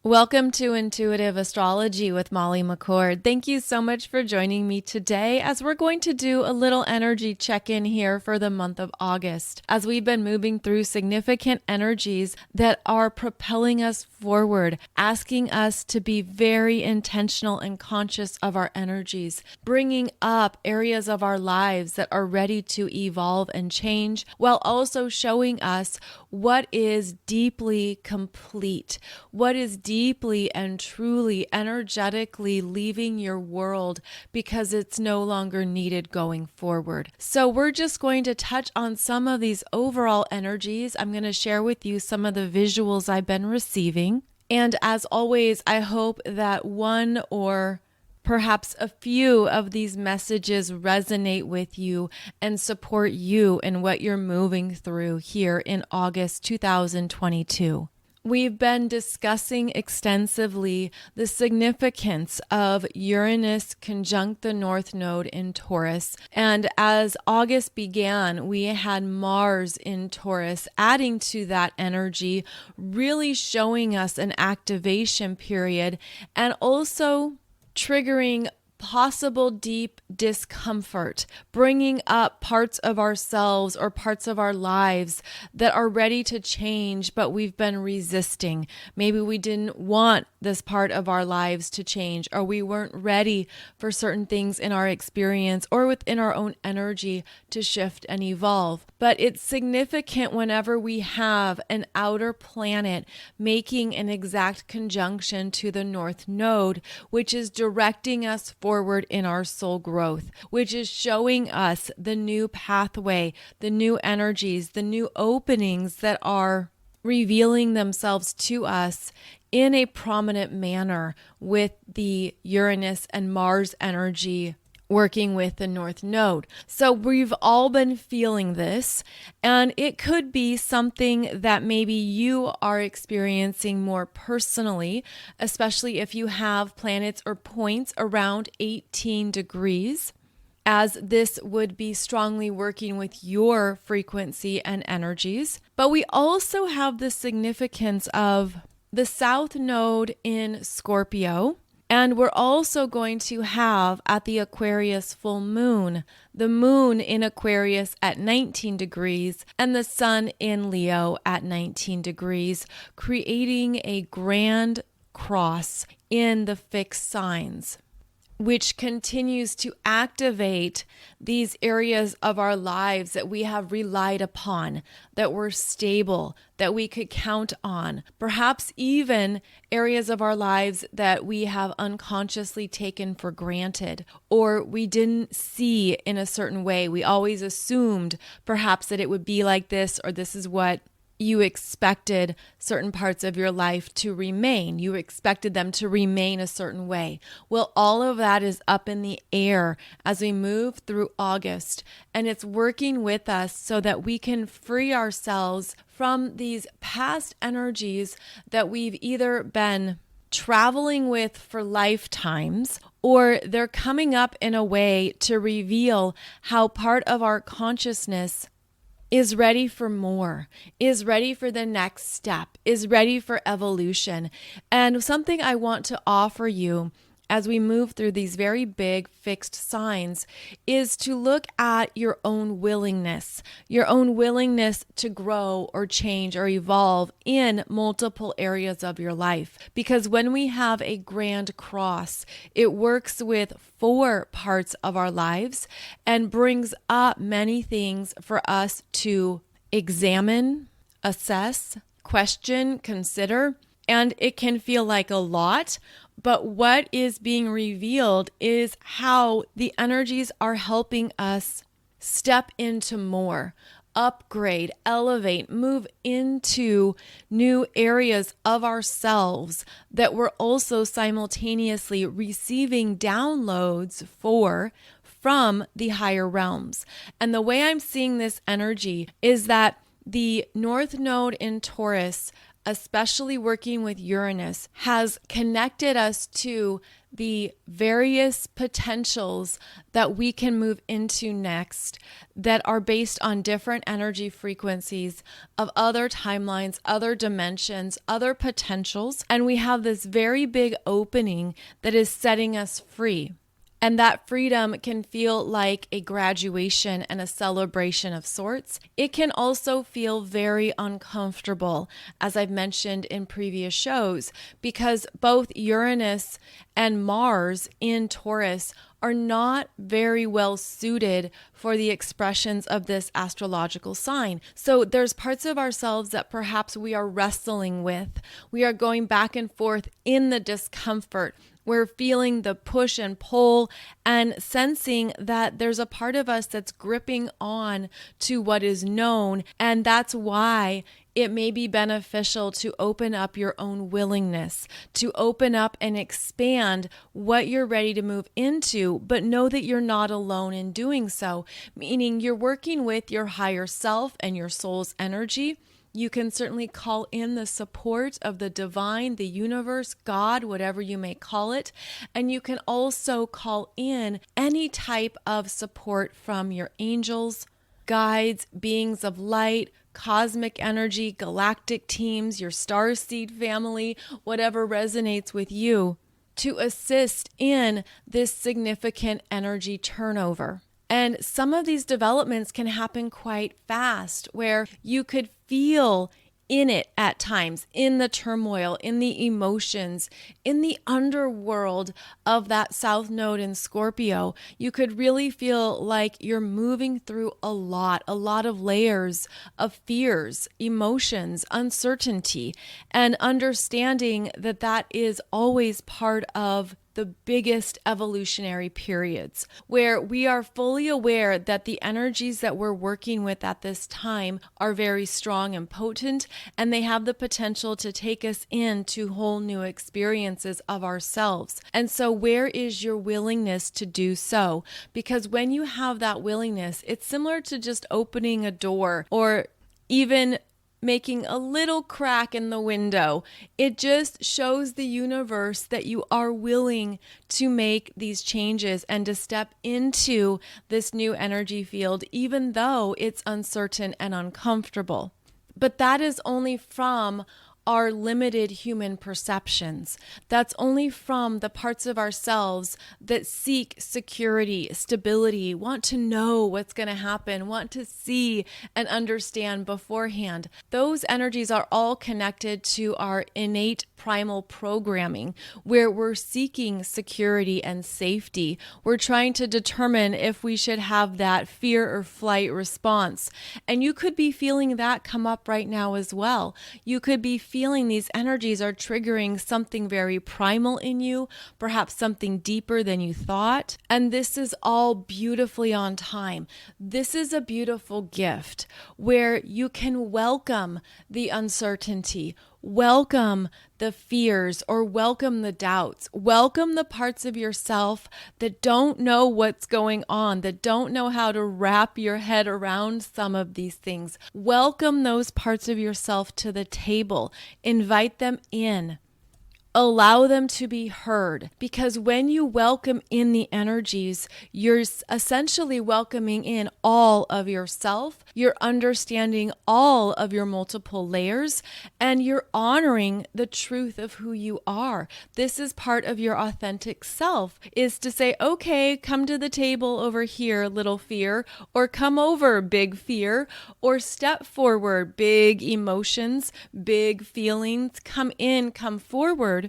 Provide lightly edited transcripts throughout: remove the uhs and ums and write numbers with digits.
Welcome to Intuitive Astrology with Molly McCord. Thank you so much for joining me today as we're going to do a little energy check-in here for the month of August, as we've been moving through significant energies that are propelling us forward, asking us to be very intentional and conscious of our energies, bringing up areas of our lives that are ready to evolve and change, while also showing us what is deeply complete, what is deeply and truly energetically leaving your world because it's no longer needed going forward. So we're just going to touch on some of these overall energies. I'm going to share with you some of the visuals I've been receiving. And as always, I hope that one or perhaps a few of these messages resonate with you and support you in what you're moving through here in August 2022. We've been discussing extensively the significance of Uranus conjunct the North Node in Taurus. And as August began, we had Mars in Taurus adding to that energy, really showing us an activation period and also triggering possible deep discomfort, bringing up parts of ourselves or parts of our lives that are ready to change, but we've been resisting. Maybe we didn't want this part of our lives to change, or we weren't ready for certain things in our experience or within our own energy to shift and evolve. But it's significant whenever we have an outer planet making an exact conjunction to the North Node, which is directing us forward in our soul growth, which is showing us the new pathway, the new energies, the new openings that are revealing themselves to us in a prominent manner with the Uranus and Mars energy working with the North Node. So we've all been feeling this, and it could be something that maybe you are experiencing more personally, especially if you have planets or points around 18 degrees, as this would be strongly working with your frequency and energies. But we also have the significance of the South Node in Scorpio. And we're also going to have at the Aquarius full moon, the moon in Aquarius at 19 degrees and the sun in Leo at 19 degrees, creating a grand cross in the fixed signs, which continues to activate these areas of our lives that we have relied upon, that were stable, that we could count on. Perhaps even areas of our lives that we have unconsciously taken for granted, or we didn't see in a certain way. We always assumed perhaps that it would be like this, or this is what you expected certain parts of your life to remain. You expected them to remain a certain way. Well, all of that is up in the air as we move through August, and it's working with us so that we can free ourselves from these past energies that we've either been traveling with for lifetimes, or they're coming up in a way to reveal how part of our consciousness is ready for more, is ready for the next step, is ready for evolution. And something I want to offer you as we move through these very big fixed signs is to look at your own willingness to grow or change or evolve in multiple areas of your life. Because when we have a grand cross, it works with 4 parts of our lives and brings up many things for us to examine, assess, question, consider. And it can feel like a lot, but what is being revealed is how the energies are helping us step into more, upgrade, elevate, move into new areas of ourselves that we're also simultaneously receiving downloads from the higher realms. And the way I'm seeing this energy is that the North Node in Taurus especially working with Uranus, has connected us to the various potentials that we can move into next that are based on different energy frequencies of other timelines, other dimensions, other potentials. And we have this very big opening that is setting us free. And that freedom can feel like a graduation and a celebration of sorts. It can also feel very uncomfortable, as I've mentioned in previous shows, because both Uranus and Mars in Taurus are not very well suited for the expressions of this astrological sign. So there's parts of ourselves that perhaps we are wrestling with. We are going back and forth in the discomfort. We're feeling the push and pull and sensing that there's a part of us that's gripping on to what is known. And that's why it may be beneficial to open up your own willingness, to open up and expand what you're ready to move into, but know that you're not alone in doing so, meaning you're working with your higher self and your soul's energy. You can certainly call in the support of the divine, the universe, God, whatever you may call it. And you can also call in any type of support from your angels, guides, beings of light, cosmic energy, galactic teams, your starseed family, whatever resonates with you, to assist in this significant energy turnover. And some of these developments can happen quite fast, where you could feel in it at times, in the turmoil, in the emotions, in the underworld of that South Node in Scorpio. You could really feel like you're moving through a lot of layers of fears, emotions, uncertainty, and understanding that that is always part of the biggest evolutionary periods, where we are fully aware that the energies that we're working with at this time are very strong and potent, and they have the potential to take us into whole new experiences of ourselves. And so where is your willingness to do so? Because when you have that willingness, it's similar to just opening a door or even making a little crack in the window. It just shows the universe that you are willing to make these changes and to step into this new energy field, even though it's uncertain and uncomfortable. But that is only from our limited human perceptions. That's only from the parts of ourselves that seek security, stability, want to know what's going to happen, want to see and understand beforehand. Those energies are all connected to our innate primal programming, where we're seeking security and safety. We're trying to determine if we should have that fear or flight response. And you could be feeling that come up right now as well. You could be feeling these energies are triggering something very primal in you, perhaps something deeper than you thought. And this is all beautifully on time. This is a beautiful gift where you can welcome the uncertainty, welcome the fears, or welcome the doubts. Welcome the parts of yourself that don't know what's going on, that don't know how to wrap your head around some of these things. Welcome those parts of yourself to the table. Invite them in. Allow them to be heard, because when you welcome in the energies, you're essentially welcoming in all of yourself, you're understanding all of your multiple layers, and you're honoring the truth of who you are. This is part of your authentic self, is to say, okay, come to the table over here, little fear, or come over, big fear, or step forward, big emotions, big feelings, come in, come forward.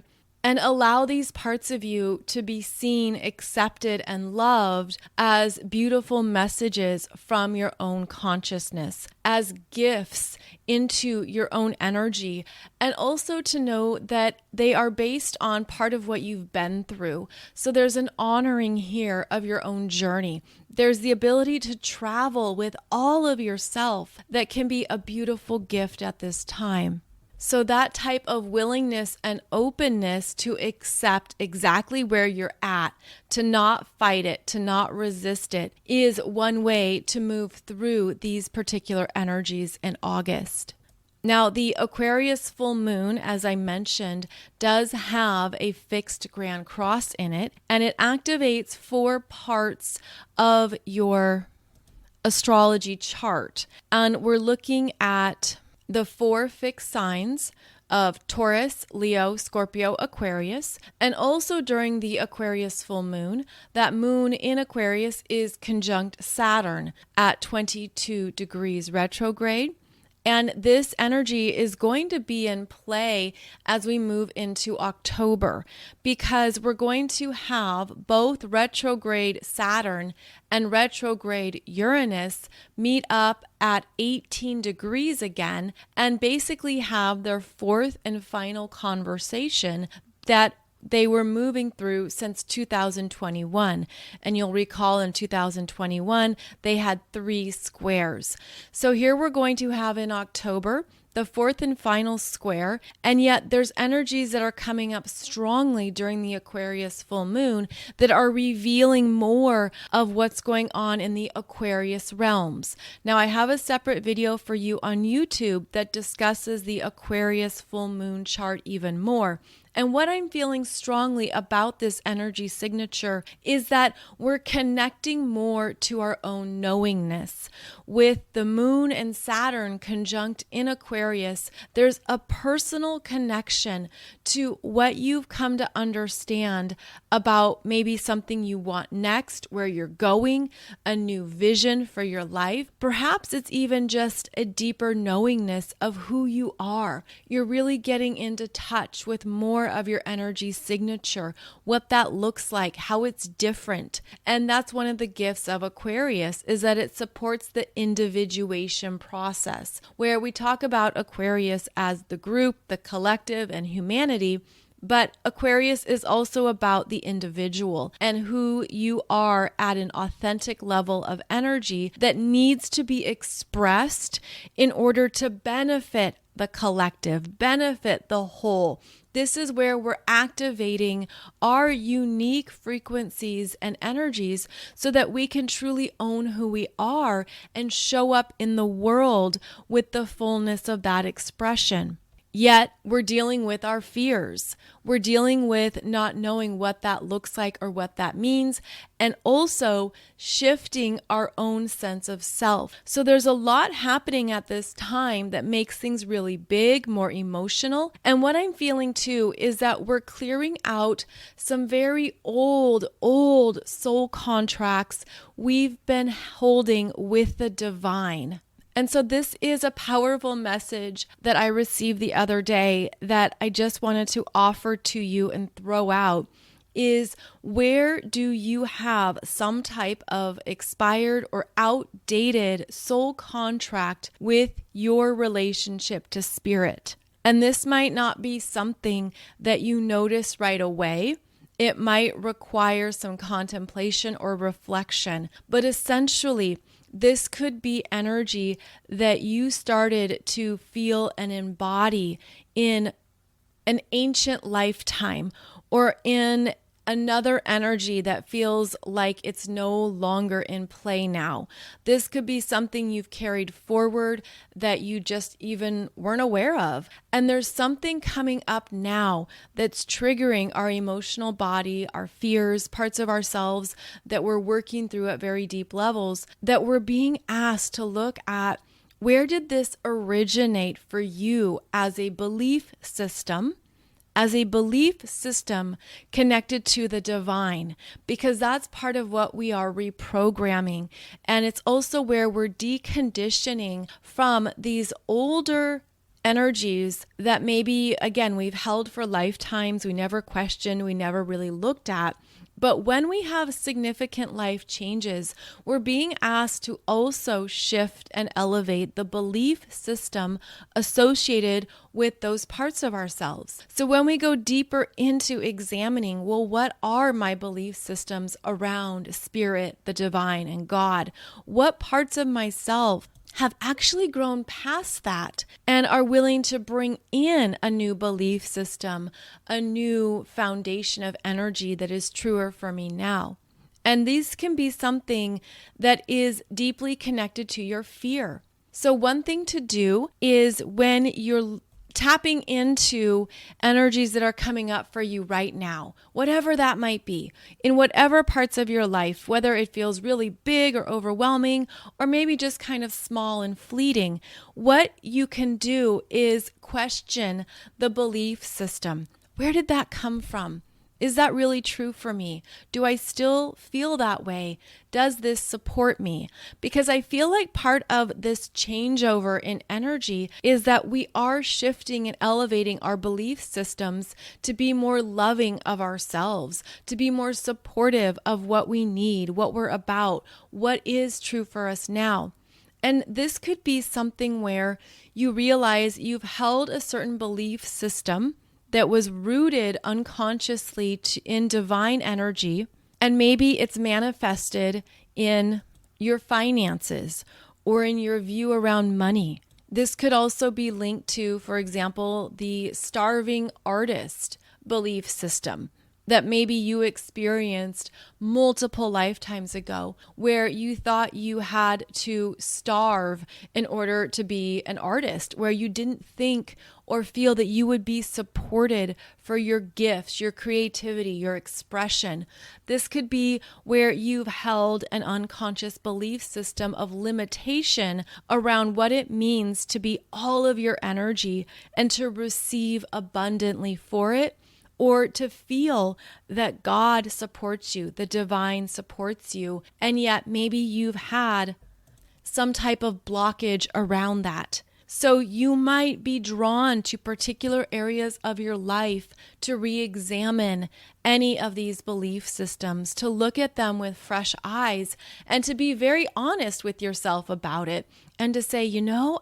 And allow these parts of you to be seen, accepted, and loved as beautiful messages from your own consciousness, as gifts into your own energy, and also to know that they are based on part of what you've been through. So there's an honoring here of your own journey. There's the ability to travel with all of yourself that can be a beautiful gift at this time. So that type of willingness and openness to accept exactly where you're at, to not fight it, to not resist it, is one way to move through these particular energies in August. Now, the Aquarius full moon, as I mentioned, does have a fixed grand cross in it, and it activates 4 parts of your astrology chart. And we're looking at the 4 fixed signs of Taurus, Leo, Scorpio, Aquarius. And also during the Aquarius full moon, that moon in Aquarius is conjunct Saturn at 22 degrees retrograde. And this energy is going to be in play as we move into October, because we're going to have both retrograde Saturn and retrograde Uranus meet up at 18 degrees again and basically have their 4th and final conversation that they were moving through since 2021. And you'll recall in 2021, they had 3 squares. So here we're going to have in October the 4th and final square, and yet there's energies that are coming up strongly during the Aquarius full moon that are revealing more of what's going on in the Aquarius realms. Now, I have a separate video for you on YouTube that discusses the Aquarius full moon chart even more. And what I'm feeling strongly about this energy signature is that we're connecting more to our own knowingness. With the moon and Saturn conjunct in Aquarius, there's a personal connection to what you've come to understand about maybe something you want next, where you're going, a new vision for your life. Perhaps it's even just a deeper knowingness of who you are. You're really getting into touch with more of your energy signature, what that looks like, how it's different. And that's one of the gifts of Aquarius, is that it supports the individuation process, where we talk about Aquarius as the group, the collective, and humanity. But Aquarius is also about the individual and who you are at an authentic level of energy that needs to be expressed in order to benefit the collective, benefit the whole. This is where we're activating our unique frequencies and energies so that we can truly own who we are and show up in the world with the fullness of that expression. Yet we're dealing with our fears. We're dealing with not knowing what that looks like or what that means, and also shifting our own sense of self. So there's a lot happening at this time that makes things really big, more emotional. And what I'm feeling too is that we're clearing out some very old soul contracts we've been holding with the divine. And so this is a powerful message that I received the other day that I just wanted to offer to you and throw out, is where do you have some type of expired or outdated soul contract with your relationship to spirit? And this might not be something that you notice right away. It might require some contemplation or reflection, but essentially, this could be energy that you started to feel and embody in an ancient lifetime, or in another energy that feels like it's no longer in play now. This could be something you've carried forward that you just even weren't aware of. And there's something coming up now that's triggering our emotional body, our fears, parts of ourselves that we're working through at very deep levels, that we're being asked to look at. Where did this originate for you as a belief system? As a belief system connected to the divine, because that's part of what we are reprogramming. And it's also where we're deconditioning from these older energies that maybe, again, we've held for lifetimes, we never questioned, we never really looked at. But when we have significant life changes, we're being asked to also shift and elevate the belief system associated with those parts of ourselves. So when we go deeper into examining, well, what are my belief systems around spirit, the divine, and God? What parts of myself have actually grown past that and are willing to bring in a new belief system, a new foundation of energy that is truer for me now? And these can be something that is deeply connected to your fear. So one thing to do is when you're tapping into energies that are coming up for you right now, whatever that might be, in whatever parts of your life, whether it feels really big or overwhelming, or maybe just kind of small and fleeting, what you can do is question the belief system. Where did that come from? Is that really true for me? Do I still feel that way? Does this support me? Because I feel like part of this changeover in energy is that we are shifting and elevating our belief systems to be more loving of ourselves, to be more supportive of what we need, what we're about, what is true for us now. And this could be something where you realize you've held a certain belief system that was rooted unconsciously in divine energy, and maybe it's manifested in your finances or in your view around money. This could also be linked to, for example, the starving artist belief system that maybe you experienced multiple lifetimes ago, where you thought you had to starve in order to be an artist, where you didn't think or feel that you would be supported for your gifts, your creativity, your expression. This could be where you've held an unconscious belief system of limitation around what it means to be all of your energy and to receive abundantly for it, or to feel that God supports you, the divine supports you, and yet maybe you've had some type of blockage around that. So you might be drawn to particular areas of your life to re-examine any of these belief systems, to look at them with fresh eyes, and to be very honest with yourself about it, and to say,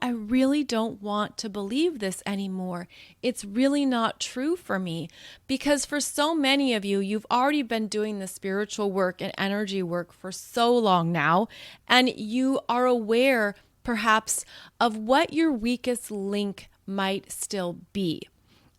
I really don't want to believe this anymore. It's really not true for me. Because for so many of you, you've already been doing the spiritual work and energy work for so long now, and you are aware perhaps of what your weakest link might still be.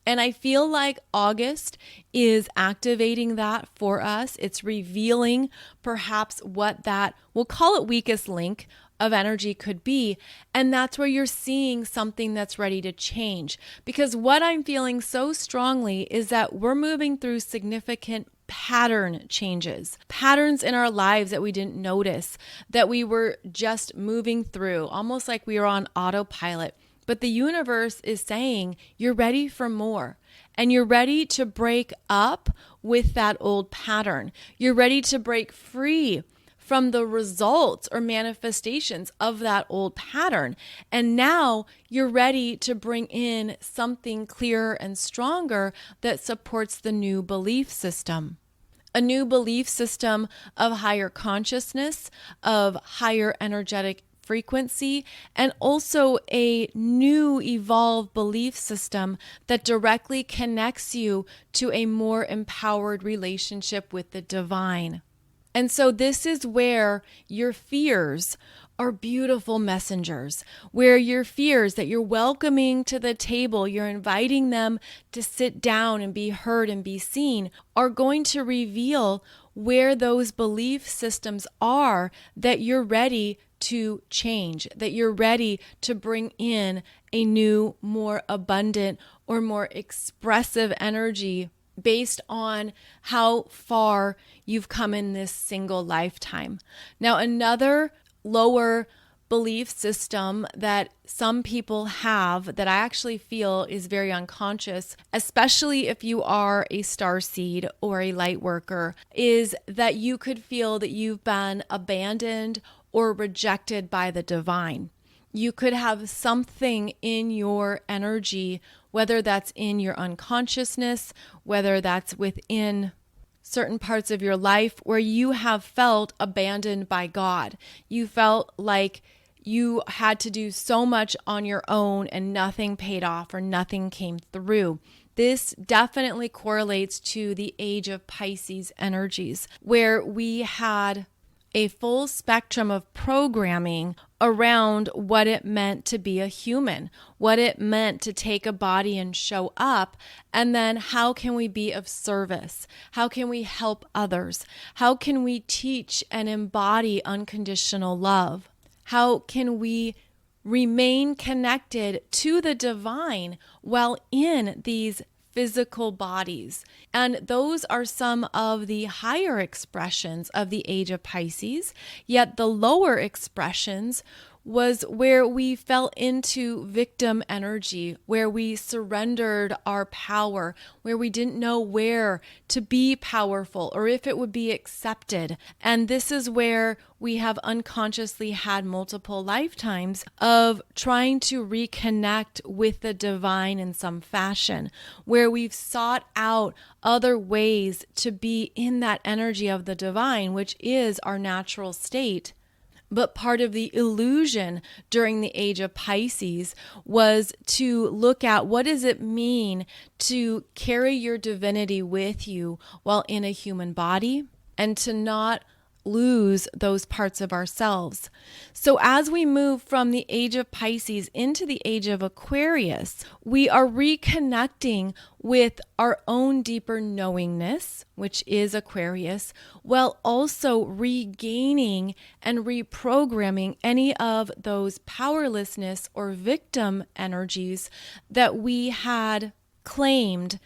And I feel like August is activating that for us. It's revealing perhaps what that, we'll call it weakest link of energy could be. And that's where you're seeing something that's ready to change. Because what I'm feeling so strongly is that we're moving through significant pattern changes, patterns in our lives that we didn't notice, that we were just moving through, almost like we were on autopilot. But the universe is saying you're ready for more, and you're ready to break up with that old pattern. You're ready to break free from the results or manifestations of that old pattern. And now you're ready to bring in something clearer and stronger that supports the new belief system. A new belief system of higher consciousness, of higher energetic frequency, and also a new evolved belief system that directly connects you to a more empowered relationship with the divine. And so this is where your fears are beautiful messengers, where your fears that you're welcoming to the table, you're inviting them to sit down and be heard and be seen, are going to reveal where those belief systems are that you're ready to change, that you're ready to bring in a new, more abundant or more expressive energy based on how far you've come in this single lifetime. Now, another lower belief system that some people have that I actually feel is very unconscious, especially if you are a starseed or a light worker, is that you could feel that you've been abandoned or rejected by the divine. You could have something in your energy, whether that's in your unconsciousness, whether that's within certain parts of your life, where you have felt abandoned by God. You felt like you had to do so much on your own and nothing paid off or nothing came through. This definitely correlates to the age of Pisces energies, where we had a full spectrum of programming around what it meant to be a human, what it meant to take a body and show up, and then how can we be of service? How can we help others? How can we teach and embody unconditional love? How can we remain connected to the divine while in these physical bodies. And those are some of the higher expressions of the age of Pisces, yet the lower expressions was where we fell into victim energy, where we surrendered our power, where we didn't know where to be powerful or if it would be accepted. And this is where we have unconsciously had multiple lifetimes of trying to reconnect with the divine in some fashion, where we've sought out other ways to be in that energy of the divine, which is our natural state. But part of the illusion during the age of Pisces was to look at what does it mean to carry your divinity with you while in a human body and to not lose those parts of ourselves. So as we move from the age of Pisces into the age of Aquarius, we are reconnecting with our own deeper knowingness, which is Aquarius, while also regaining and reprogramming any of those powerlessness or victim energies that we had claimed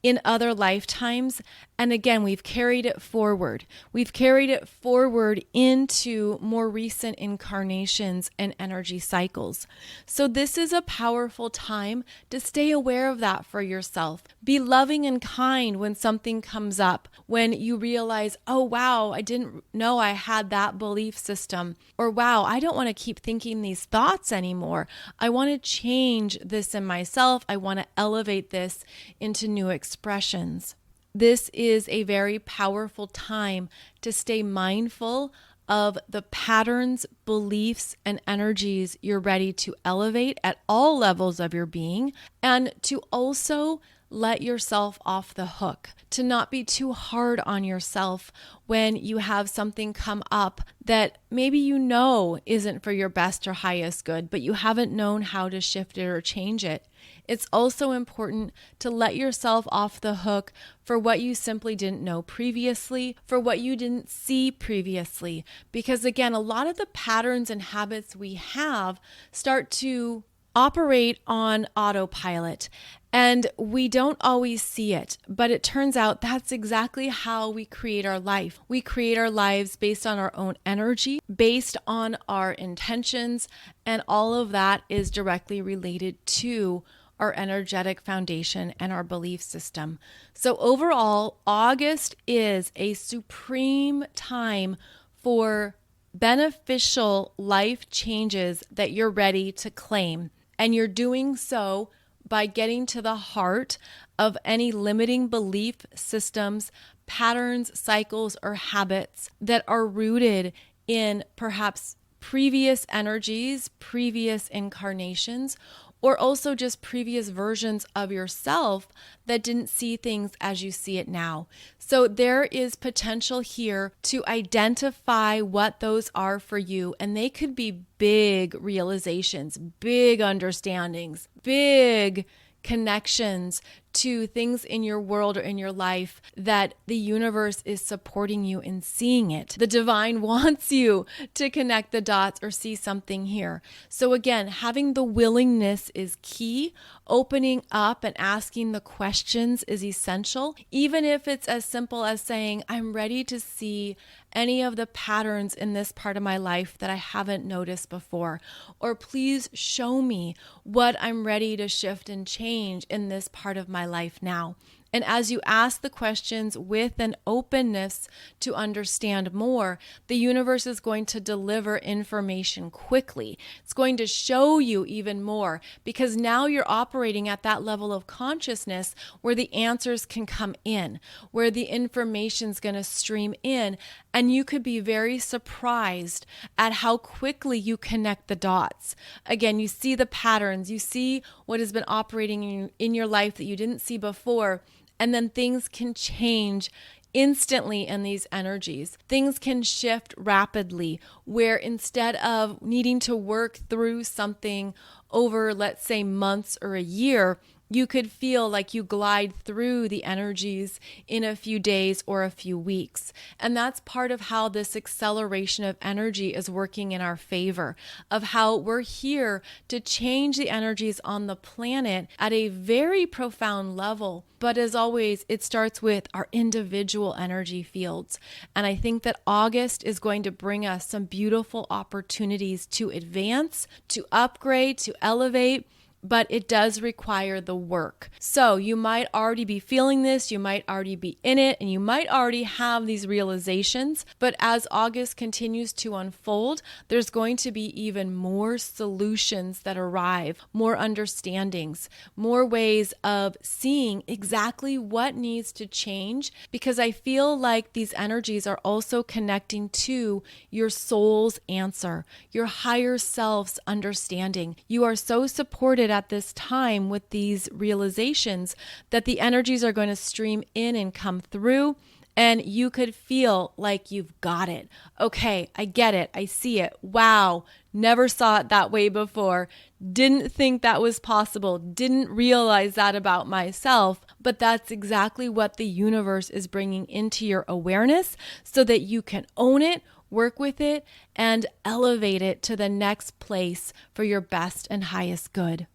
in other lifetimes. And again, we've carried it forward. We've carried it forward into more recent incarnations and energy cycles. So this is a powerful time to stay aware of that for yourself. Be loving and kind when something comes up, when you realize, oh, wow, I didn't know I had that belief system. Or wow, I don't want to keep thinking these thoughts anymore. I want to change this in myself. I want to elevate this into new expressions. This is a very powerful time to stay mindful of the patterns, beliefs, and energies you're ready to elevate at all levels of your being, and to also let yourself off the hook, to not be too hard on yourself when you have something come up that maybe you know isn't for your best or highest good, but you haven't known how to shift it or change it. It's also important to let yourself off the hook for what you simply didn't know previously, for what you didn't see previously. Because again, a lot of the patterns and habits we have start to operate on autopilot, and we don't always see it. But it turns out that's exactly how we create our life. We create our lives based on our own energy, based on our intentions, and all of that is directly related to our energetic foundation and our belief system. So overall, August is a supreme time for beneficial life changes that you're ready to claim. And you're doing so by getting to the heart of any limiting belief systems, patterns, cycles, or habits that are rooted in perhaps previous energies, previous incarnations, or also just previous versions of yourself that didn't see things as you see it now. So there is potential here to identify what those are for you. And they could be big realizations, big understandings, big connections to things in your world or in your life that the universe is supporting you in seeing it. The divine wants you to connect the dots or see something here. So again, having the willingness is key. Opening up and asking the questions is essential, even if it's as simple as saying, I'm ready to see any of the patterns in this part of my life that I haven't noticed before. Or please show me what I'm ready to shift and change in this part of my life now. And as you ask the questions with an openness to understand more, the universe is going to deliver information quickly. It's going to show you even more because now you're operating at that level of consciousness where the answers can come in, where the information's going to stream in, and you could be very surprised at how quickly you connect the dots. Again, you see the patterns, you see what has been operating in your life that you didn't see before. And then things can change instantly in these energies. Things can shift rapidly where instead of needing to work through something over, let's say, months or a year, You could feel like you glide through the energies in a few days or a few weeks. And that's part of how this acceleration of energy is working in our favor, of how we're here to change the energies on the planet at a very profound level. But as always, it starts with our individual energy fields. And I think that August is going to bring us some beautiful opportunities to advance, to upgrade, to elevate. But it does require the work. So you might already be feeling this, you might already be in it, and you might already have these realizations. But as August continues to unfold, there's going to be even more solutions that arrive, more understandings, more ways of seeing exactly what needs to change. Because I feel like these energies are also connecting to your soul's answer, your higher self's understanding. You are so supported at this time with these realizations that the energies are going to stream in and come through, and you could feel like you've got it. Okay, I get it. I see it. Wow, never saw it that way before. Didn't think that was possible. Didn't realize that about myself. But that's exactly what the universe is bringing into your awareness so that you can own it, work with it, and elevate it to the next place for your best and highest good.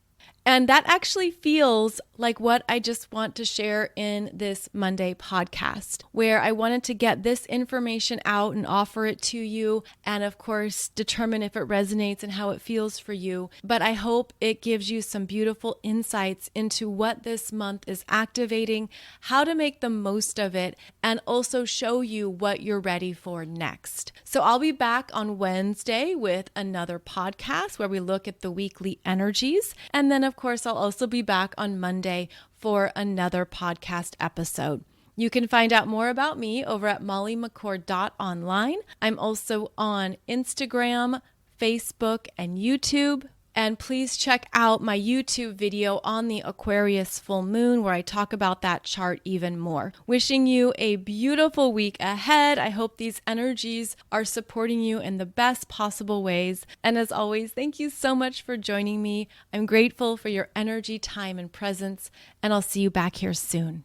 And that actually feels like what I just want to share in this Monday podcast, where I wanted to get this information out and offer it to you, and of course, determine if it resonates and how it feels for you. But I hope it gives you some beautiful insights into what this month is activating, how to make the most of it, and also show you what you're ready for next. So I'll be back on Wednesday with another podcast where we look at the weekly energies. And then of course, I'll also be back on Monday for another podcast episode. You can find out more about me over at mollymccord.online. I'm also on Instagram, Facebook, and YouTube. And please check out my YouTube video on the Aquarius full moon where I talk about that chart even more. Wishing you a beautiful week ahead. I hope these energies are supporting you in the best possible ways. And as always, thank you so much for joining me. I'm grateful for your energy, time, and presence, and I'll see you back here soon.